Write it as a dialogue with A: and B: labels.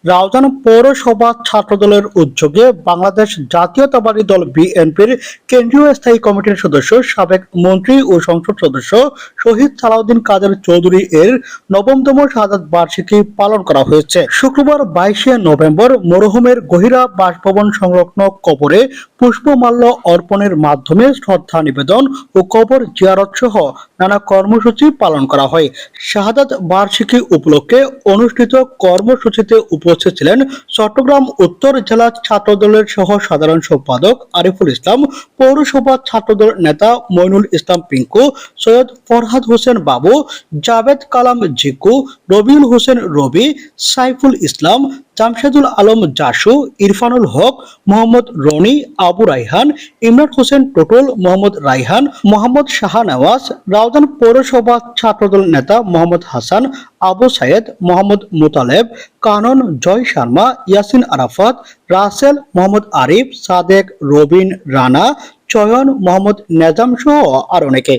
A: রাউজান পৌরসভা ছাত্রদলের উদ্যোগে বাংলাদেশ জাতীয়তাবাদী দল বিএনপির কেন্দ্রীয় স্থায়ী কমিটির সদস্য সাবেক মন্ত্রী ও সংসদ সদস্য শহীদ সালাউদ্দিন কাদের চৌধুরী এর নবমতম শাহাদাত বার্ষিকী পালন করা হয়েছে। শুক্রবার 22শে নভেম্বর মরহুমের গহিরা বাসভবন সংলগ্ন কবরে পুষ্পমাল্য অর্পণের মাধ্যমে শ্রদ্ধা নিবেদন ও কবর জিয়ারত সহ নানা কর্মসূচি পালন করা হয়। শাহাদাত বার্ষিকী উপলক্ষে অনুষ্ঠিত কর্মসূচিতে উপস্থিত ছিলেন চট্টগ্রাম উত্তর জেলা ছাত্রদলের সহ সাধারণ সম্পাদক আরিফুল ইসলাম, পৌরসভা ছাত্রদল নেতা মইনুল ইসলাম পিঙ্কু, সৈয়দ ফরহাদ হোসেন বাবু, জাভেদ কালাম জিকু, রবিউল হোসেন রবি, সাইফুল ইসলাম, জামশেদুল আলম জাসু, ইরফানুল হক, মোহাম্মদ রনি, আবু রাইহান, ইমরান হোসেন টোটল, মোহাম্মদ রাইহান, মোহাম্মদ শাহনওয়াজ, রাউজান পৌরসভা ছাত্রদল নেতা মোহাম্মদ হাসান, আবু সাইদ, মোহাম্মদ মুতালেব, কানন, জয় শর্মা, ইয়াসিন আরাফাত, রাসেল, মোহাম্মদ আরিফ, সাদেক, রবিন, রানা, চয়ন, মোহাম্মদ নেজাম সহ আর অনেকে।